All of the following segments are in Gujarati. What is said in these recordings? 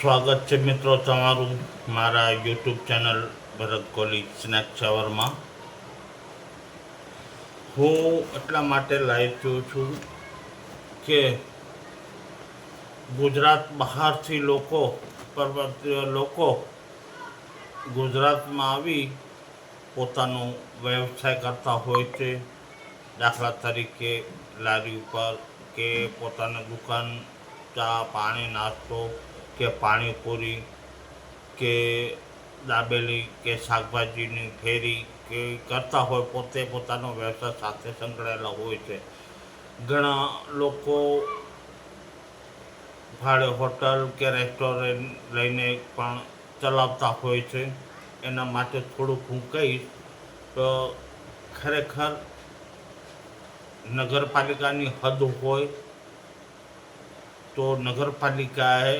સ્વાગત છે મિત્રો તમારું મારા યુટ્યુબ ચેનલ ભરત કોહલી સ્નેક શાવરમાં. હું એટલા માટે લાઈવ થયો છું કે ગુજરાત બહારથી લોકો, પર્વતીય લોકો ગુજરાતમાં આવી પોતાનો વ્યવસાય કરતા હોય છે. દાખલા તરીકે લારી ઉપર કે પોતાની દુકાન, ચા પાણી નાસ્તો કે પાણીપુરી કે દાબેલી કે શાકભાજીની ફેરી કે કરતા હોય, પોતે પોતાનો વ્યવસાય સાથે સંકળાયેલા હોય છે. ઘણા લોકો ભાડે હોટલ કે રેસ્ટોરન્ટ લઈને પણ ચલાવતા હોય છે. એના માટે થોડુંક હું કહીશ તો ખરેખર નગરપાલિકાની હદ હોય તો નગરપાલિકાએ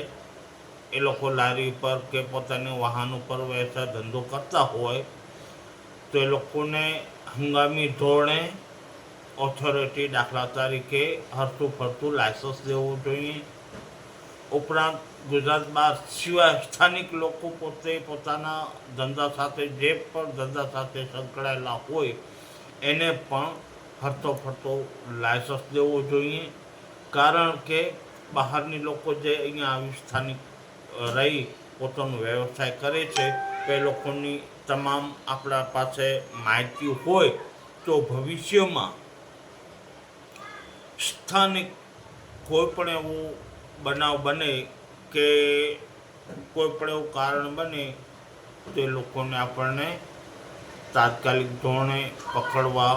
એ લોકો લારી પર કે પોતાની વાહન ઉપર વ્યવસાય ધંધો કરતા હોય તો એ લોકોને હંગામી ધોરણે ઓથોરિટી, દાખલા તરીકે હરતું ફરતું લાયસન્સ લેવું જોઈએ. ઉપરાંત ગુજરાત બહાર સિવાય સ્થાનિક લોકો પોતે પોતાના ધંધા સાથે, જે પણ ધંધા સાથે સંકળાયેલા હોય એને પણ હરતો ફરતો લાયસન્સ લેવો જોઈએ. કારણ કે બહારની લોકો જે અહીંયા આવી સ્થાનિક રહી પોતાનો વ્યવસાય કરે છે તો એ લોકોની તમામ આપણા પાસે માહિતી હોય તો ભવિષ્યમાં સ્થાનિક કોઈ પણ એવું બનાવ બને કે કોઈ પણ એવું કારણ બને તો એ લોકોને આપણને તાત્કાલિક ધોરણે પકડવા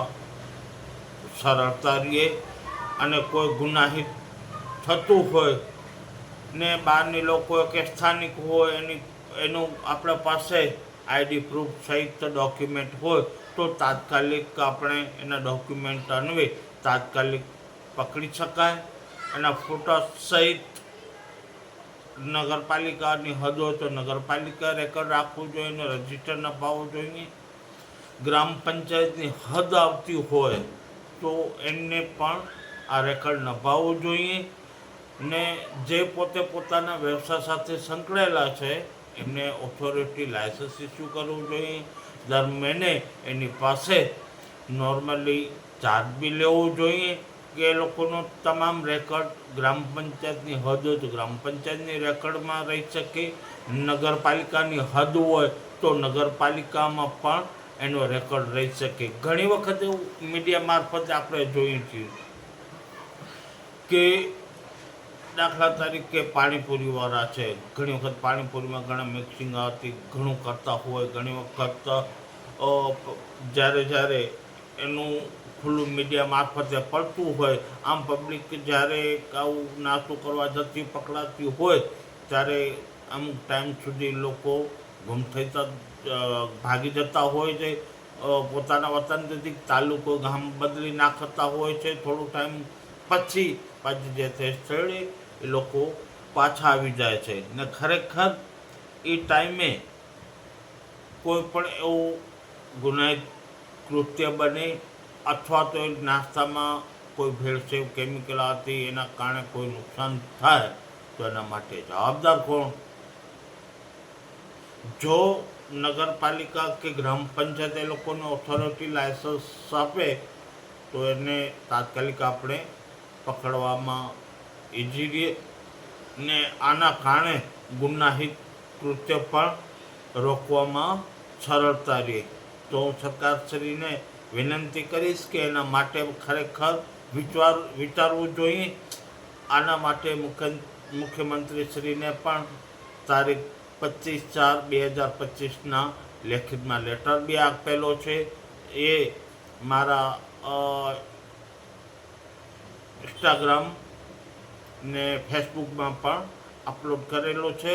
સરળતા રહે. અને કોઈ ગુનાહિત થતું હોય ને બહારની લોકો કે સ્થાનિક હોય એનું આપણા પાસે આઈડી પ્રૂફ સહિત ડોક્યુમેન્ટ હોય તો તાત્કાલિક આપણે એના ડોક્યુમેન્ટ અન્વયે તાત્કાલિક પકડી શકાય. એના ફોટા સહિત નગરપાલિકાની હદ હોય તો નગરપાલિકા રેકર્ડ રાખવું જોઈએ અને રજીસ્ટર નભાવવું જોઈએ. ગ્રામ પંચાયતની હદ આવતી હોય તો એમને પણ આ રેકર્ડ નભાવવું જોઈએ. ને જે પોતે પોતાના વ્યવસાય સાથે સંકળાયેલા છે એમને ઓથોરિટી લાયસન્સ ઇસ્યુ કરવું જોઈએ. દર મહિને એની પાસે નોર્મલી ચાર્જ બી લેવો જોઈએ કે એ લોકોનો તમામ રેકર્ડ ગ્રામ પંચાયતની હદ હોય તો ગ્રામ પંચાયતની રેકર્ડમાં રહી શકે. નગરપાલિકાની હદ હોય તો નગરપાલિકામાં પણ એનો રેકોર્ડ રહી શકે. ઘણી વખત એવું મીડિયા મારફતે આપણે જોઈએ છીએ કે દાખલા તરીકે પાણીપુરીવાળા છે, ઘણી વખત પાણીપુરીમાં ઘણા મિક્સિંગ આવતી ઘણું કરતા હોય. ઘણી વખત જ્યારે એનું ખુલ્લું મીડિયા મારફતે પડતું હોય, આમ પબ્લિક જ્યારે આવું નાસ્તો કરવા જતી પકડાતી હોય ત્યારે અમુક ટાઈમ સુધી લોકો ગુમ થતા ભાગી જતા હોય છે. પોતાના વતનથી તાલુકો, ગામ બદલી નાખતા હોય છે. થોડું ટાઈમ પછી જે તે સ્થળે એ લોકો પાછા આવી જાય છે ને ખરેખર એ ટાઈમે કોઈ પણ એવું ગુનાહિત કૃત્ય બને અથવા તો એ નાસ્તામાં કોઈ ભેળસેળ કેમિકલ આવતી એના કારણે કોઈ નુકસાન થાય તો એના માટે જવાબદાર કોણ? જો નગરપાલિકા કે ગ્રામ પંચાયત એ લોકોને ઓથોરિટી લાયસન્સ આપે તો એને તાત્કાલિક આપણે પકડવામાં ઇઝી રહે ને આના કારણે ગુનાહિત કૃત્ય પણ રોકવામાં સરળતા રહે. તો હું સરકારશ્રીને વિનંતી કરીશ કે એના માટે ખરેખર વિચારવું જોઈએ. આના માટે મુખ્યમંત્રીશ્રીને પણ તારીખ 25/4/2025 લેખિતમાં લેટર બી આપેલો છે. એ મારા ઇન્સ્ટાગ્રામ ને ફેસબુકમાં પણ અપલોડ કરેલો છે.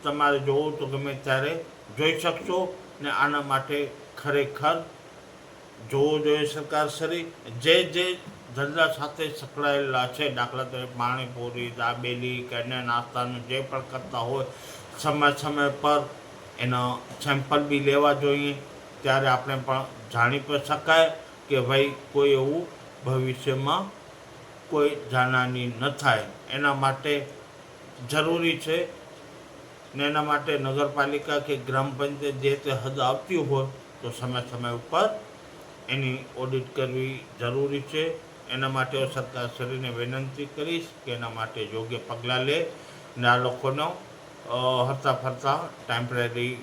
તમારે જોવું તો ગમે ત્યારે જોઈ શકશો. ને આના માટે ખરેખર જોવું જોઈએ સરકારશ્રી. જે ધંધા સાથે સંકળાયેલા છે, દાખલા તરીકે પાણીપુરી, દાબેલી કે અન્ય નાસ્તાનું જે પણ કરતા હોય, સમય પર એના સેમ્પલ બી લેવા જોઈએ. ત્યારે આપણે પણ જાણી પણ શકાય કે ભાઈ કોઈ એવું ભવિષ્યમાં કોઈ જાનહાનિ ન થાય. એના માટે જરૂરી છે ને એના માટે નગરપાલિકા કે ગ્રામ પંચાયત જે તે હદ આવતી હોય તો સમય ઉપર એની ઓડિટ કરવી જરૂરી છે. એના માટે હું સરકારશ્રીને વિનંતી કરીશ કે એના માટે યોગ્ય પગલાં લે ને આ લોકોનો હરતા ફરતા ટેમ્પરરી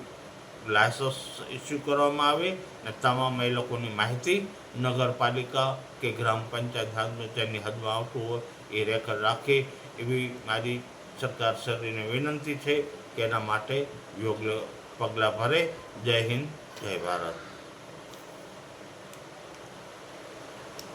લાયસન્સ ઇસ્યુ કરવામાં આવે ને તમામ એ લોકોની માહિતી નગરપાલિકા કે ગ્રામ પંચાયતની હદમાં આવતું હોય એ રેકર્ડ રાખે એવી મારી સરકારશ્રીને વિનંતી છે કે એના માટે યોગ્ય પગલાં ભરે. જય હિન્દ, જય ભારત.